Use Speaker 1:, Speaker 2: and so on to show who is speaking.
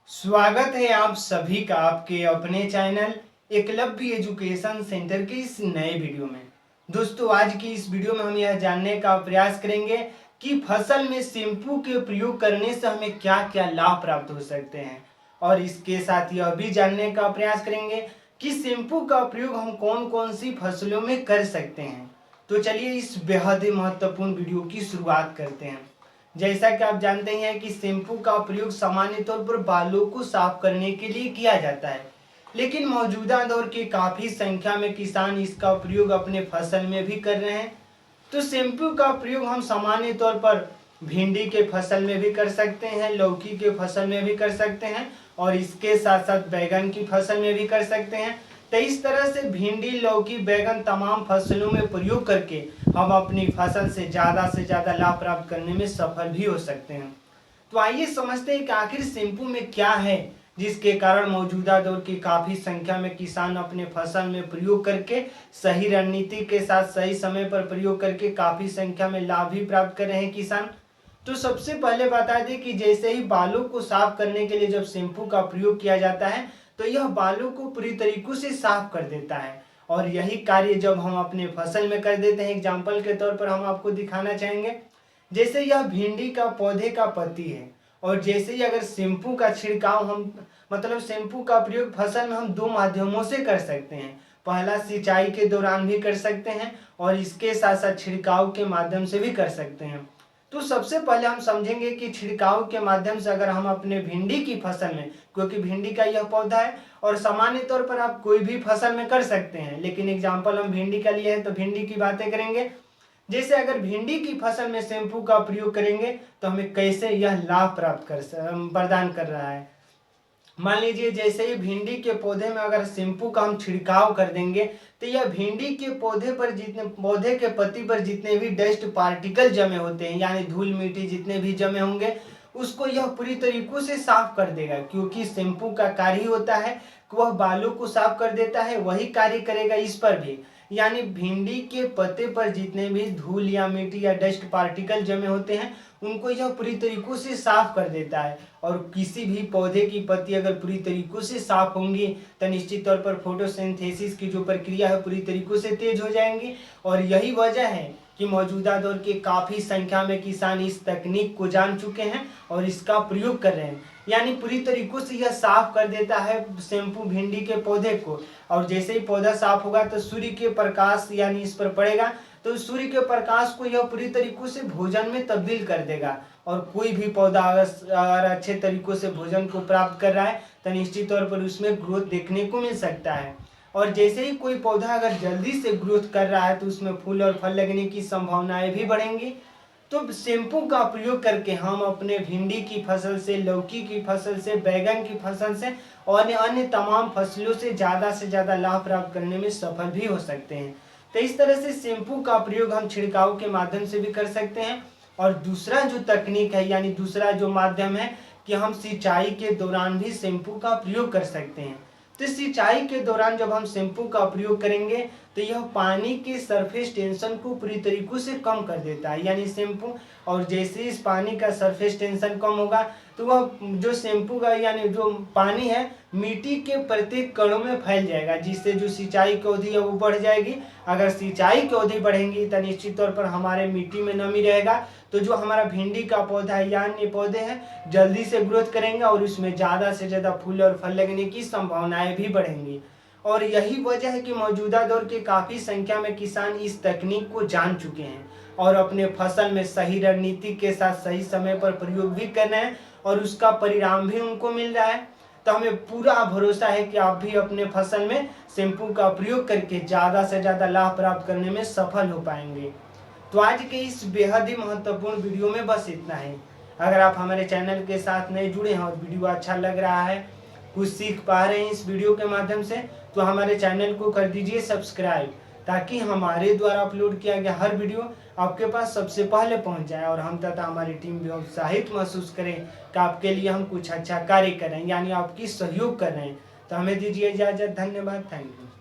Speaker 1: स्वागत है आप सभी का आपके अपने चैनल एकलव्य एजुकेशन सेंटर के इस नए वीडियो में। दोस्तों, आज की इस वीडियो में हम यह जानने का प्रयास करेंगे कि फसल में शैम्पू के प्रयोग करने से हमें क्या क्या लाभ प्राप्त हो सकते हैं, और इसके साथ यह भी जानने का प्रयास करेंगे कि शैम्पू का प्रयोग हम कौन कौन सी फसलों में कर सकते हैं। तो चलिए इस बेहद ही महत्वपूर्ण वीडियो की शुरुआत करते हैं। जैसा कि आप जानते हैं कि शैम्पू का प्रयोग सामान्य तौर पर बालों को साफ करने के लिए किया जाता है, लेकिन मौजूदा दौर के काफ़ी संख्या में किसान इसका प्रयोग अपने फसल में भी कर रहे हैं। तो शैम्पू का प्रयोग हम सामान्य तौर पर भिंडी के फसल में भी कर सकते हैं, लौकी के फसल में भी कर सकते हैं, और इसके साथ साथ बैगन की फसल में भी कर सकते हैं। तो इस तरह से भिंडी, लौकी, बैगन तमाम फसलों में प्रयोग करके हम अपनी फसल से ज़्यादा लाभ प्राप्त करने में सफल भी हो सकते हैं। तो आइए समझते हैं कि आखिर शैम्पू में क्या है जिसके कारण मौजूदा दौर की काफ़ी संख्या में किसान अपने फसल में प्रयोग करके सही रणनीति के साथ सही समय पर प्रयोग करके काफ़ी संख्या में लाभ भी प्राप्त कर रहे हैं किसान। तो सबसे पहले बता दें कि जैसे ही बालों को साफ करने के लिए जब शैम्पू का प्रयोग किया जाता है तो यह बालों को पूरी तरीकों से साफ कर देता है, और यही कार्य जब हम अपने फसल में कर देते हैं, एग्जाम्पल के तौर पर हम आपको दिखाना चाहेंगे। जैसे यह भिंडी का पौधे का पत्ती है, और जैसे ही अगर शैम्पू का छिड़काव हम शैम्पू का प्रयोग फसल में हम दो माध्यमों से कर सकते हैं। पहला सिंचाई के दौरान भी कर सकते हैं, और इसके साथ साथ छिड़काव के माध्यम से भी कर सकते हैं। तो सबसे पहले हम समझेंगे कि छिड़काव के माध्यम से अगर हम अपने भिंडी की फसल में, क्योंकि भिंडी का यह पौधा है और सामान्य तौर पर आप कोई भी फसल में कर सकते हैं, लेकिन एग्जाम्पल हम भिंडी का लिए हैं तो भिंडी की बातें करेंगे। जैसे अगर भिंडी की फसल में शैम्पू का प्रयोग करेंगे तो हमें कैसे यह लाभ प्रदान कर रहा है। मान लीजिए जैसे ही भिंडी के पौधे में अगर शैम्पू का हम छिड़काव कर देंगे तो यह भिंडी के पौधे के पत्ती पर जितने भी डस्ट पार्टिकल जमे होते हैं, यानी धूल मिट्टी जितने भी जमे होंगे, उसको यह पूरी तरीकों से साफ कर देगा। क्योंकि शैम्पू का कार्य ही होता है कि वह बालों को साफ कर देता है, वही कार्य करेगा इस पर भी। यानी भिंडी के पत्ते पर जितने भी धूल या मिट्टी या डस्ट पार्टिकल जमे होते हैं उनको यह पूरी तरीकों से साफ कर देता है। और किसी भी पौधे की पत्ती अगर पूरी तरीकों से साफ होंगी तो निश्चित तौर पर फोटोसिंथेसिस की जो प्रक्रिया है पूरी तरीकों से तेज हो जाएंगी। और यही वजह है कि मौजूदा दौर के काफ़ी संख्या में किसान इस तकनीक को जान चुके हैं और इसका प्रयोग कर रहे हैं। यानी पूरी तरीकों से यह साफ कर देता है शैम्पू भिंडी के पौधे को, और जैसे ही पौधा साफ होगा तो सूर्य के प्रकाश यानी इस पर पड़ेगा तो सूर्य के प्रकाश को यह पूरी तरीकों से भोजन में तब्दील कर देगा। और कोई भी पौधा अगर अच्छे तरीकों से भोजन को प्राप्त कर रहा है तो निश्चित तौर पर उसमें ग्रोथ देखने को मिल सकता है। और जैसे ही कोई पौधा अगर जल्दी से ग्रोथ कर रहा है तो उसमें फूल और फल लगने की संभावनाएं भी बढ़ेंगी। तो शैम्पू का प्रयोग करके हम अपने भिंडी की फसल से, लौकी की फसल से, बैगन की फसल से और अन्य तमाम फसलों से ज़्यादा लाभ प्राप्त करने में सफल भी हो सकते हैं। तो इस तरह से शैम्पू का प्रयोग हम छिड़काव के माध्यम से भी कर सकते हैं। और दूसरा जो तकनीक है, यानी दूसरा जो माध्यम है कि हम सिंचाई के दौरान भी शैम्पू का प्रयोग कर सकते हैं। तो सिंचाई के दौरान जब हम शैम्पू का प्रयोग करेंगे तो यह पानी के सरफेस टेंशन को पूरी तरीकों से कम कर देता है, यानी शैम्पू। और जैसे इस पानी का सरफेस टेंशन कम होगा तो वह जो शैम्पू का यानी जो पानी है मिट्टी के प्रत्येक कणों में फैल जाएगा, जिससे जो सिंचाई की अवधि है वो बढ़ जाएगी। अगर सिंचाई की अवधि बढ़ेंगी तो निश्चित तौर पर हमारे मिट्टी में नमी रहेगा, तो जो हमारा भिंडी का पौधा है या अन्य पौधे हैं जल्दी से ग्रोथ करेंगे और उसमें ज़्यादा से ज़्यादा फूल और फल लगने की संभावनाएं भी बढ़ेंगी। और यही वजह है कि मौजूदा दौर के काफ़ी संख्या में किसान इस तकनीक को जान चुके हैं और अपने फसल में सही रणनीति के साथ सही समय पर प्रयोग भी कर रहे हैं, और उसका परिणाम भी उनको मिल रहा है। तो हमें पूरा भरोसा है कि आप भी अपने फसल में शैम्पू का प्रयोग करके ज़्यादा से ज़्यादा लाभ प्राप्त करने में सफल हो पाएंगे। तो आज के इस बेहद ही महत्वपूर्ण वीडियो में बस इतना ही। अगर आप हमारे चैनल के साथ नए जुड़े हैं और वीडियो अच्छा लग रहा है, कुछ सीख पा रहे हैं इस वीडियो के माध्यम से, तो हमारे चैनल को कर दीजिए सब्सक्राइब, ताकि हमारे द्वारा अपलोड किया गया हर वीडियो आपके पास सबसे पहले पहुंच जाए और हम तथा हमारी टीम भी उत्साहित महसूस करें कि आपके लिए हम कुछ अच्छा कार्य कर रहे हैं, यानी आपकी सहयोग कर रहे हैं। तो हमें दीजिए इजाज़त। धन्यवाद। Thank you.